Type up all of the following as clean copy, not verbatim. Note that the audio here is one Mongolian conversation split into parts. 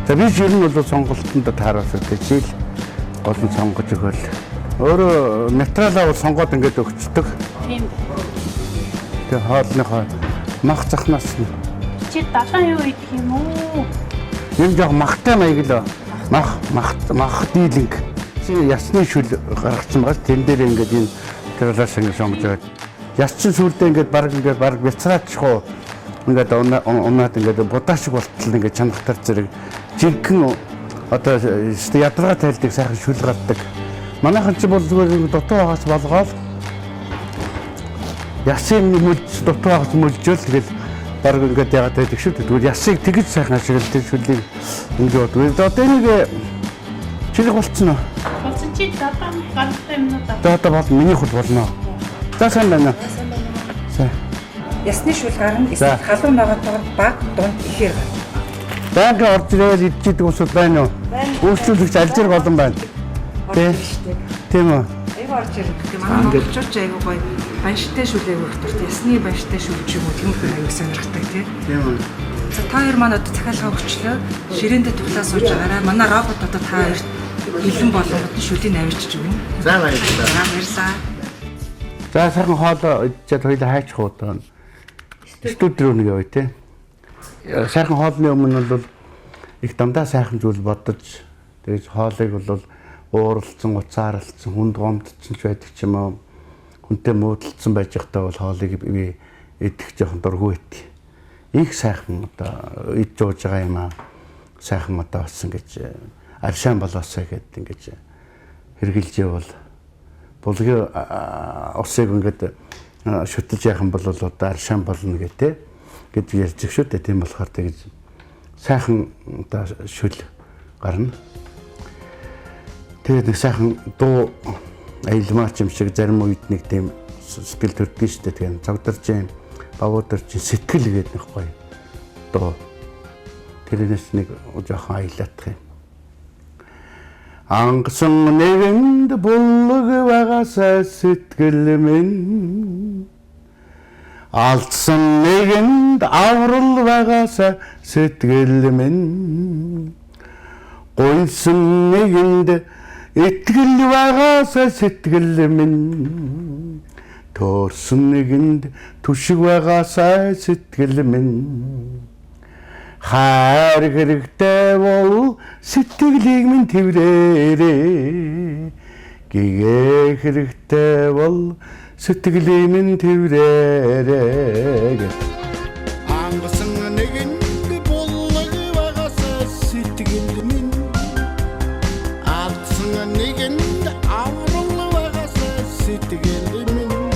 Би ч ер нь бол сонголтонд тааруулсан гэж гол нь сонгож өгөөл. Өөрөө материалаа бол сонгоод ингээд өгчдөг. Тийм. Тэгээ хоолныхоо мах захнаас нь. Чи далайн юу идэх юм уу? Юм жоо махтай маяг л мах дийлэнг. Чи ясны шүл гаргацсан байгаа. Тэн дээр ингээд энэ материалаас ингээд сонгож өгöd. Яс чин сүрдээ ингээд баг бяцраачихгүй. Ингээд унаад ингээд будаа шиг болтол ингээд чанахтар зэрэг жинхэнэ одоо ядраа тайлдаг сайхан шүл гардаг. Манайхан ч бол зүгээр дутуу байгаас болгоод ясын мөлж дутуу байгаас мөлжөөл тэгэл баг ингээд яагаад байдаг шүү дээ. Тэгвэл ясыг тэгж сайхан ашигладаг шүлийг ингээд бодвол одоо энийг чирэг болцсон уу? Болцсон чи датан ганцтай юм уу? Одоо бол миний хөл болно. За сайн байна. Сайн. Ясны шүл гарна. Эсвэл халуун байгаагаар баг дунд ихээр гарна. Банкын орж ирээд идчихдэг усуд байна уу? Үйлчлүүлэгч аль зэрэг олон байна. Тийм үү? Айгу орж ирдэг. Манай монголчууд айгу гоё банштай шүлээ өгөх төрт ясны банштай шүл ч юм уу тиймэрхүү аяг сонирхдаг тийм үү? За та хоёр маань одоо захиалга өгчлөө. Ширээндээ туглаа сууж байгаарай. Манай робот одоо та хоёрт бэлэн болгоод шүлийг авчиж өгнө. За баярлалаа. Баярлалаа. За сайхан хоолоо идчихэд хоёулаа хайчих удаа. Студ руу нэг явъя тий. Сайхан хоолны өмнө бол их дандаа сайхан зүйл бодож тэгж хоолыг бол ууралцсан, уцааралцсан, хүнд гомдсон ч байдаг ч юм уу. Хүнтэй муудалцсан байж байхдаа бол хоолыг би идэх жоохон дургүй байт. Их сайхан одоо идж ууж байгаа юм аа. Сайхан одоо болсон гэж аршаан болоосоо гэд ингэж хэрглэж явал булгийн усыг ингээд шүтэж яхан бол одоо аршаан болно гэдэг гэж ярьж шүү дээ. Тийм болохоор тэгж сайхан одоо шүл гарна. Тэгээд нэг сайхан дуу аялмаач юм шиг зарим үед нэг тийм сэтгэл төрдөг шүү дээ. Тэгээд цогдорж юм бавуударч сэтгэл гэдэг нэг гоё дуу. Тэрнээс нэг жоохон аялаадах юм. Ангасан нэгэнд булг багасаа сэтгэл минь алдсан нэгэнд аврал багасаа сэтгэл минь гойсон нэгэнд итгэл багасаа сэтгэл минь төрсөн нэгэнд түшиг багасаа сэтгэл минь хайр хэрэгтэй бол сэтгэлийг минь тэврээрээ гэгээ хэрэгтэй бол сэтгэлийг минь тэврээрээ ангасан нэгэнд булг багасаа сэтгэл минь алдсан нэгэнд аврал багасаа сэтгэл минь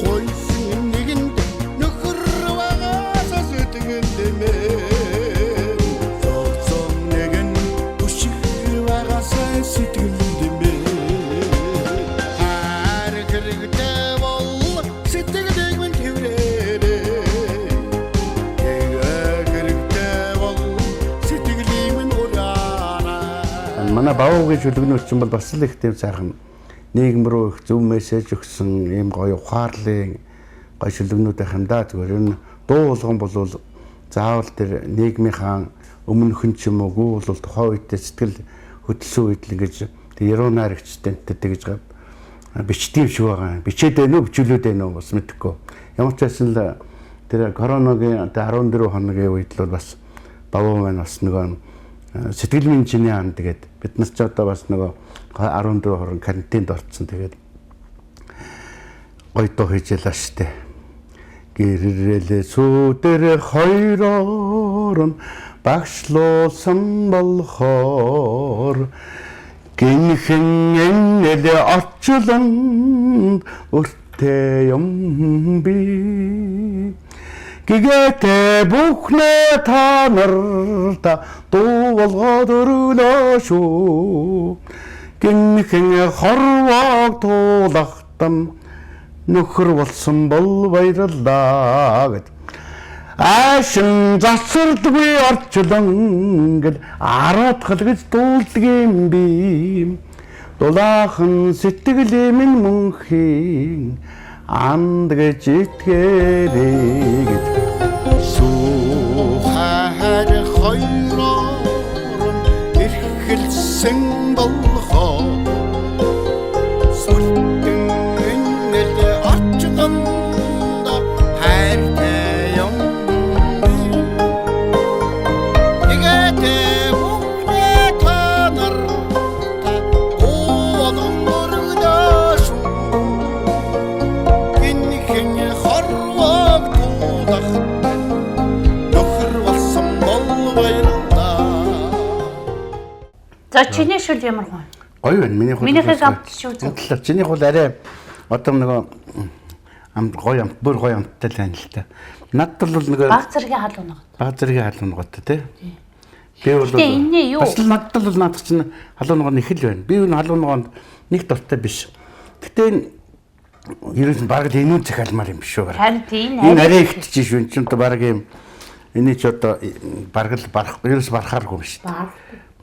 гойсон нэгэнд нөхөр багасаа сэтгэл манай бавуугийн шүлгэнүүд ч юм бол бас л их тийм сайхан нийгэм рүү их зөв мессеж өгсөн ийм гоё ухаарлын гоё шүлгэнүүд байх юм да. Зүгээр энэ дуу болгон бол заавал тэр нийгмийнхаа өмнөхөн ч юм уу бол тухайн үедээ сэтгэл хөдлсөн үед л ингэж тэр яруу найрагчтай тэгж бичдэг шиг байгаа. Бичээд байна уу, бичүүлээд байна уу бас мэдэхгүй. Ямар ч байсан л тэр коронавигийн 14 хоногийн үед л бас бавуу маань бас нөгөө сэтгэл мэндийн ан тэгээд бид нар ч одоо бас нөгөө 14 хорон карантинд орцсон. Тэгээд гоё дуу хийж ялаа штэ. Гэрэлээ сүдэр хоёроор нь багшлуулсан болохоор гинхэн энэлээ орчлон өртөө юм би гэгээ бүхнээ та нарт дуу болгоод өргөлөө шүү гинхэн хорвоог туулахтан нөхөр болсон бол баярлалаа гэд аашин засвардгүй орчлон гэд 10 хэлгэж дуулдаг юм би дулаахан сэтгэл минь мөнхийн анд гэж итгээрэй гэж сухаар хоёроо сэн болгоо сүлтэн энэл очгондо хайртай юм игээдэ бүхнээ танар оодон мөргөдөш гинхэн хорвог тулах нөхөр болсон бол баярлаа. За чиний шүл ямар гоё. Гоё байна. Минийхийг амт шүү зөө. Амтлаа. Чинийх бол арай одоо нөгөө амт гоё амт, бүр гоё амттай л байна л та. Надад бол нөгөө Баг зэргийн хал унага. баг зэргийн халуун готой тий. Би бол Гэтэ энэ юу? бас л надад бол наадах чинь халуун гоо их л байна. Би энэ халуун гоонд нэг дуртай биш. Гэтэ энэ ерөөс нь баг л энүүн захиалмаар юм биш үү? Харин тийм Энэ арай ихтэж шүү. Энд чинь одоо баг юм эний ч одоо баг л барах ерөөс барахааргүй юм шүү. баг.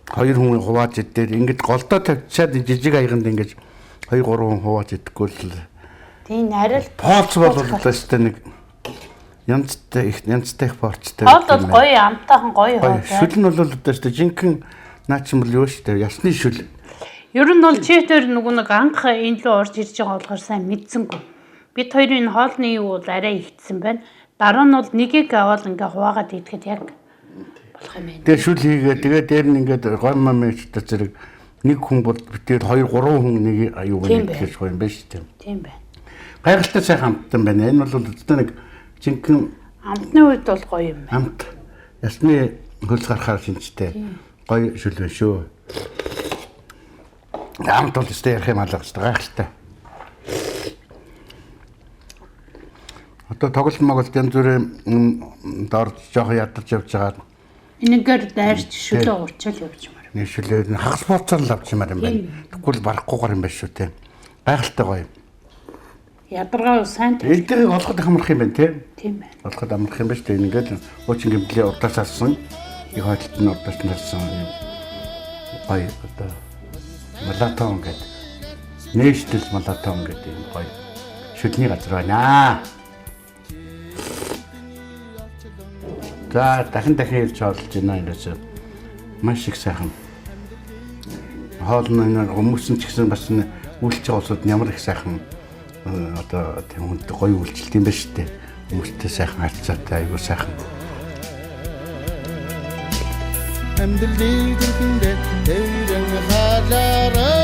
Хоёр хүн хувааж идээр ингэж голдоо тавьчаад жижиг аяганд ингэж 2 3 хүн хувааж идэхгүй л Тийм арай л полц бол өстэй нэг янзтай их порцтой. хоол бол гоё амтайхан гоё хоол. Шүл нь бол өстэй жинхэнэ наач юм бол юу шүү дээ. Ясны шүл. Ер нь бол чийтэр нэг анх энэ лөө орж ирж байгаа болохоор сайн мэдсэнгүй. Бид хоёрын хоолны юу бол арай ихтсэн байна. Дараа нь бол нэгийг аваад ингээ хуваагаад идэхэд яг болох юм байна. Тэгээ шүл хийгээ тэгээ дээр нь ингээд гой мамчтай зэрэг нэг хүн бол битээр 2 3 хүн нэг юу гэж гоё юм байна шүү дээ. Тийм байна. Гайхалтай сайхан амттай байна. Энэ бол өстэй нэг жинхэнэ Амтны үед бол гоё юм байна. амт ясны хөлс гарахаар шинжтэй гоё шүл байна шүү. Амт бол өстэй ярих юм алга шүү. Гайхалтай. Одоо тоглолт моголт янз бүрийн дор жоох ядарч явж байгаа. Энэгээр дайрч шүлээ урчаал явж юмар. Нэг шүлээ хагас бууцаар л авч юмар юм байна. Тэгвэл барахгүйгээр юм байна шүү те. Гайхалтай гоё. Ядаргаа сайн тийм Элдэрийг олоход хамрах юм байна те. байна. Олоход амрах юм байна шүү дээ. Ингээд уучин гэмтлээ урдаас алсан. Их хойлт нь урдаас нь алсан. Гоё одоо малатон гэдэг. Нээштэл малатон гэдэг юм гоё. Шүлний газар байна. За дахин хэлж хаалж байна энэс. Маш их сайхан. Хоол нь хүмүүс нь ч гэсэн бас үйлч байгаа улсууд нь ямар их сайхан одоо тийм хүнд гоё үйлчлэлт юм байна шүү дээ. Хүмүүстэй сайхан харьцаатай аюул сайхан. Амьдралыг гэрхэндээ тэрэн халаараа